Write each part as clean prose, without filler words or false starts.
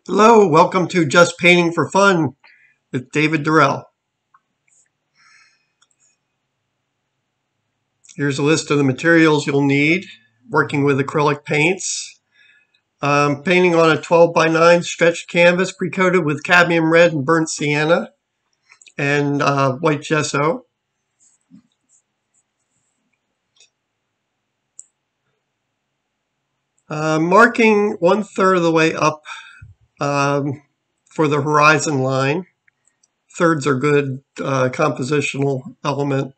Hello, welcome to Just Painting for Fun with David Durrell. Here's a list of the materials you'll need working with acrylic paints. Painting on a 12 by 9 stretched canvas pre-coated with cadmium red and burnt sienna and white gesso. Marking 1/3 of the way up for the horizon line. Thirds are good compositional element.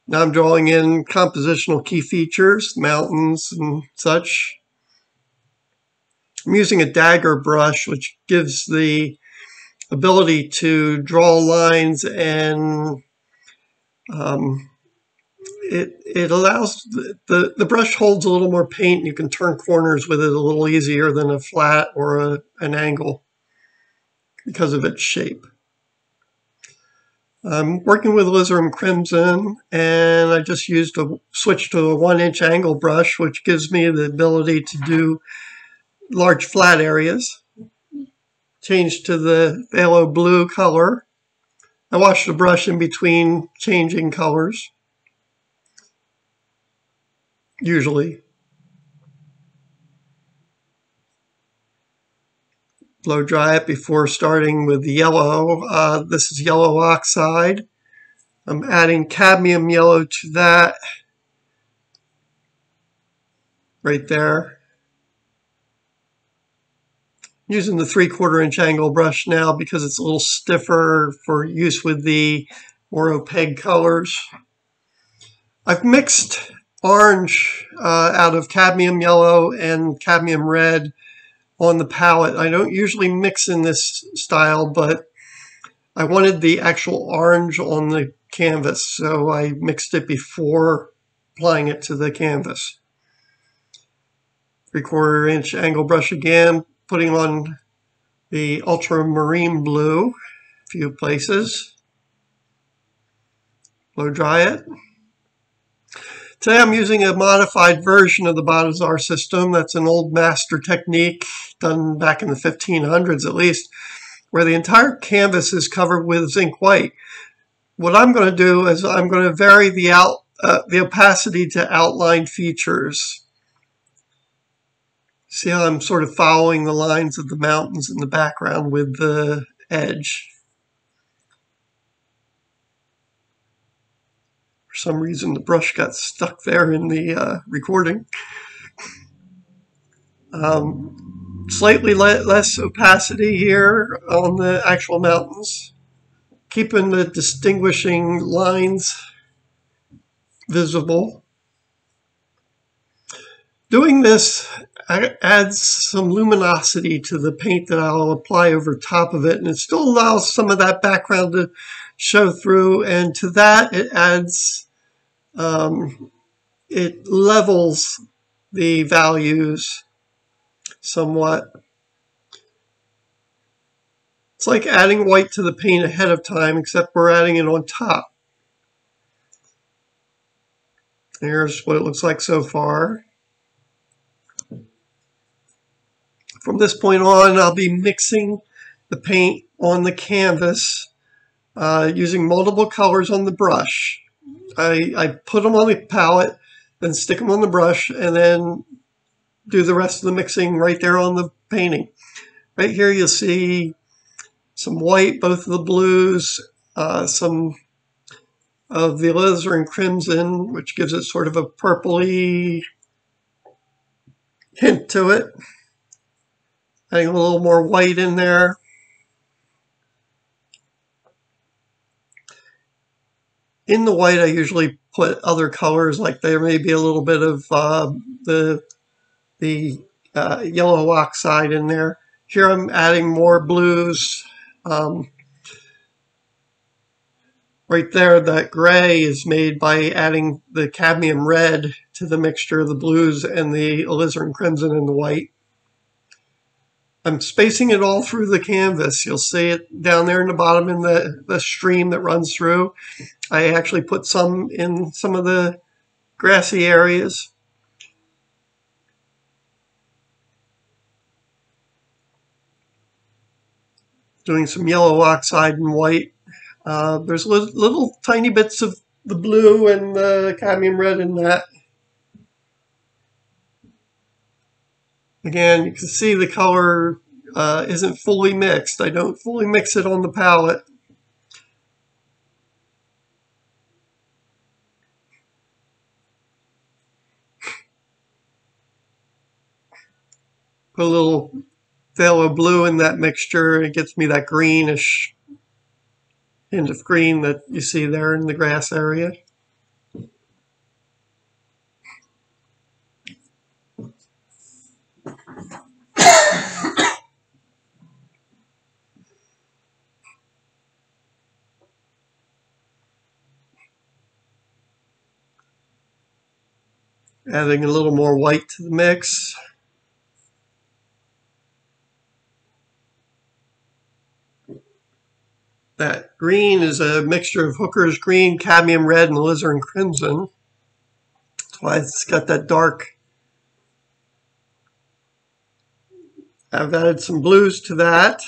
Now I'm drawing in compositional key features, mountains and such. I'm using a dagger brush, which gives the ability to draw lines, and it allows the brush holds a little more paint. You can turn corners with it a little easier than a flat or an angle because of its shape. I'm working with Alizarin Crimson, and I just used a switch to a 1-inch angle brush, which gives me the ability to do large flat areas. Change to the Pthalo Blue color. I wash the brush in between changing colors, usually. Blow dry it before starting with the yellow. This is yellow oxide. I'm adding cadmium yellow to that right there. Using the 3/4 inch angle brush now because it's a little stiffer for use with the more opaque colors. I've mixed orange out of cadmium yellow and cadmium red on the palette. I don't usually mix in this style, but I wanted the actual orange on the canvas, so I mixed it before applying it to the canvas. 3/4 inch angle brush again, putting on the Ultramarine Blue a few places. Blow dry it. Today I'm using a modified version of the Botizar System. That's an old master technique done back in the 1500s at least, where the entire canvas is covered with zinc white. What I'm going to do is I'm going to vary the opacity to outline features. See how I'm sort of following the lines of the mountains in the background with the edge. For some reason the brush got stuck there in the recording. Slightly less opacity here on the actual mountains, keeping the distinguishing lines visible. Doing this adds some luminosity to the paint that I'll apply over top of it, and it still allows some of that background to show through, and to that it adds, it levels the values somewhat. It's like adding white to the paint ahead of time, except we're adding it on top. Here's what it looks like so far. From this point on, I'll be mixing the paint on the canvas using multiple colors on the brush. I put them on the palette, then stick them on the brush, and then do the rest of the mixing right there on the painting. Right here you'll see some white, both of the blues, some of the Alizarin Crimson, which gives it sort of a purpley hint to it. Adding a little more white in there. In the white, I usually put other colors, like there may be a little bit of the yellow oxide in there. Here I'm adding more blues. Right there, that gray is made by adding the cadmium red to the mixture of the blues and the Alizarin Crimson and the white. I'm spacing it all through the canvas. You'll see it down there in the bottom in the stream that runs through. I actually put some in some of the grassy areas. doing some yellow oxide and white. There's little tiny bits of the blue and the cadmium red in that. Again, you can see the color isn't fully mixed. I don't fully mix it on the palette. Put a little phthalo blue in that mixture. It gets me that greenish hint of green that you see there in the grass area. Adding a little more white to the mix. That green is a mixture of Hooker's Green, Cadmium Red, and Alizarin Crimson. That's why it's got that dark. I've added some blues to that.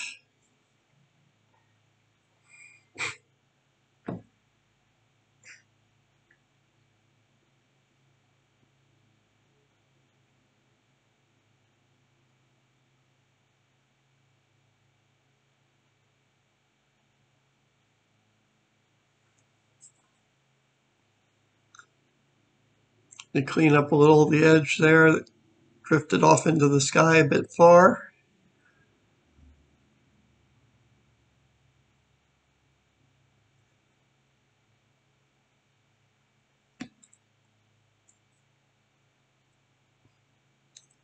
To clean up a little of the edge there that drifted off into the sky a bit far.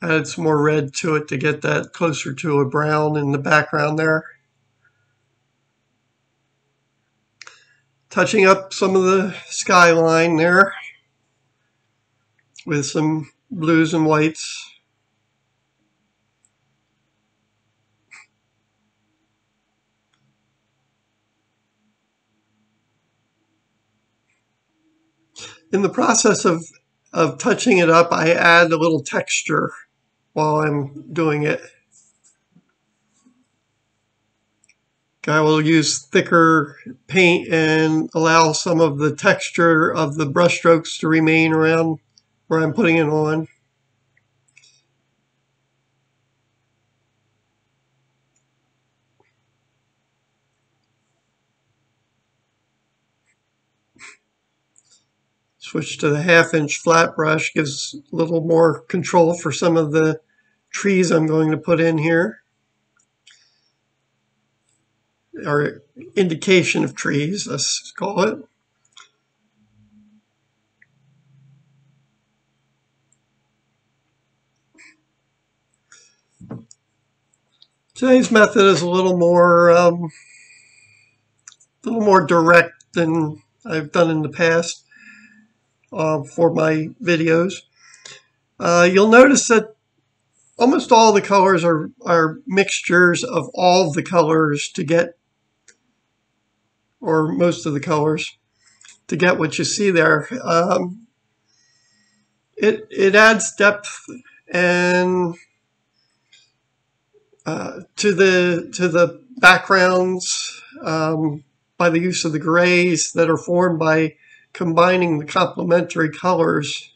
Added some more red to it to get that closer to a brown in the background there. Touching up some of the skyline there with some blues and whites. In the process of touching it up, I add a little texture while I'm doing it. I will use thicker paint and allow some of the texture of the brush strokes to remain around where I'm putting it on. Switch to the 1/2-inch flat brush, gives a little more control for some of the trees I'm going to put in here, or indication of trees, let's call it. Today's method is a little more direct than I've done in the past for my videos. You'll notice that almost all the colors are mixtures of all the colors to get, or most of the colors, to get what you see there. It adds depth and to the backgrounds by the use of the grays that are formed by combining the complementary colors.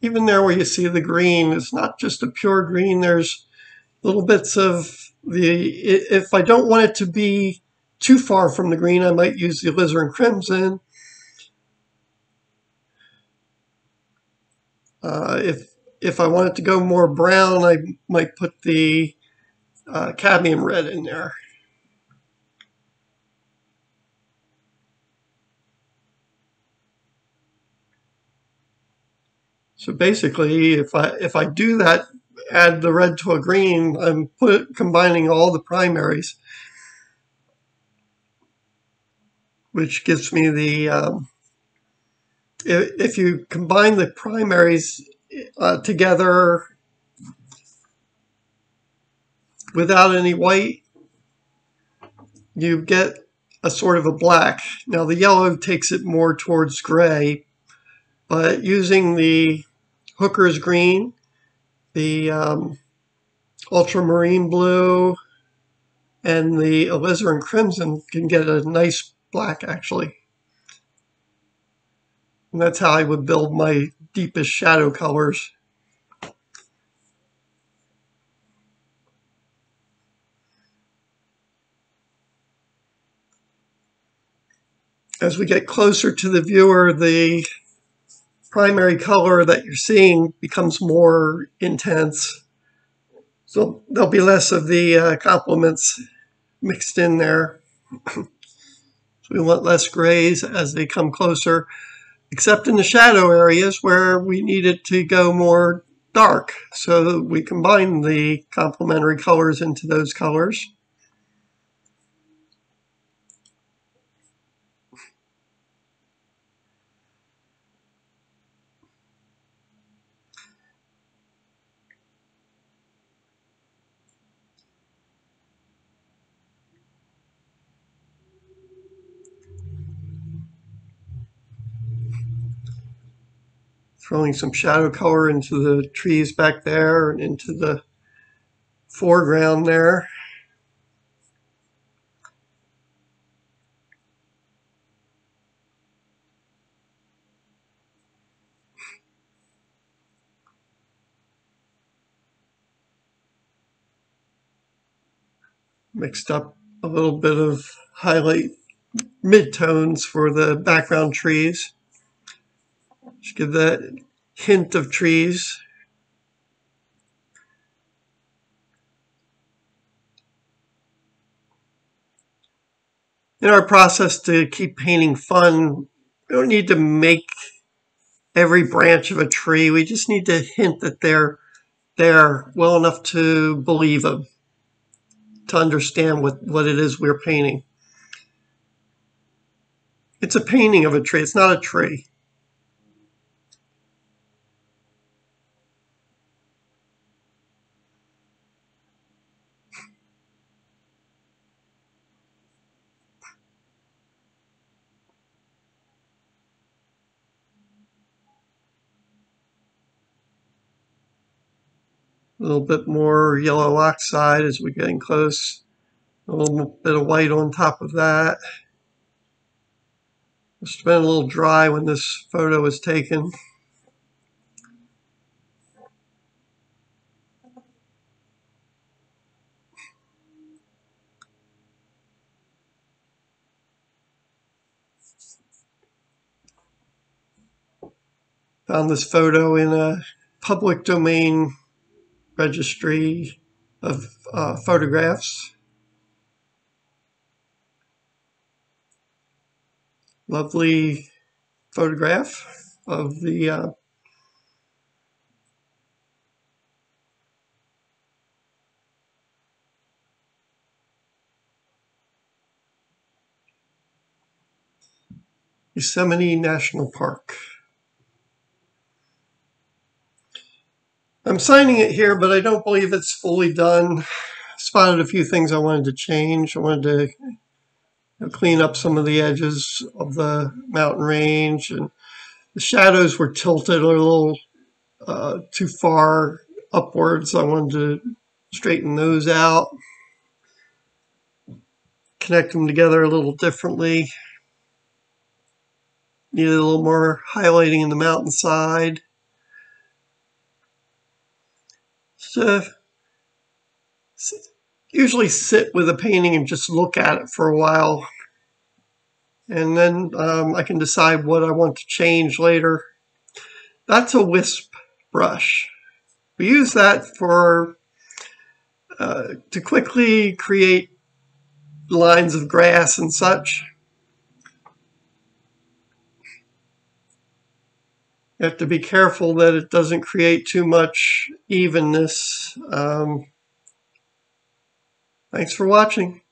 Even there where you see the green, it's not just a pure green. There's little bits of if I don't want it to be too far from the green, I might use the Alizarin Crimson. If I want it to go more brown, I might put the Cadmium Red in there. So basically, if I do that, add the red to a green, I'm combining all the primaries, which gives me the, if you combine the primaries together without any white, you get a sort of a black. Now the yellow takes it more towards gray, but using the Hooker's Green, the Ultramarine Blue and the Alizarin Crimson can get a nice black, actually. And that's how I would build my deepest shadow colors. As we get closer to the viewer, the primary color that you're seeing becomes more intense. So there'll be less of the complements mixed in there. So we want less grays as they come closer, except in the shadow areas where we need it to go more dark. So we combine the complementary colors into those colors. Throwing some shadow color into the trees back there and into the foreground there. Mixed up a little bit of highlight midtones for the background trees. Just give that hint of trees. In our process to keep painting fun, we don't need to make every branch of a tree. We just need to hint that they're there well enough to believe them, to understand what it is we're painting. It's a painting of a tree. It's not a tree. A little bit more yellow oxide as we're getting close. A little bit of white on top of that. It's been a little dry when this photo was taken. Found this photo in a public domain registry of photographs. Lovely photograph of the Yosemite National Park. I'm signing it here, but I don't believe it's fully done. Spotted a few things I wanted to change. I wanted to clean up some of the edges of the mountain range, and the shadows were tilted a little too far upwards. I wanted to straighten those out, connect them together a little differently. Needed a little more highlighting in the mountainside. So usually sit with a painting and just look at it for a while, and then I can decide what I want to change later. That's a wisp brush. We use that for to quickly create lines of grass and such. You have to be careful that it doesn't create too much evenness. Thanks for watching.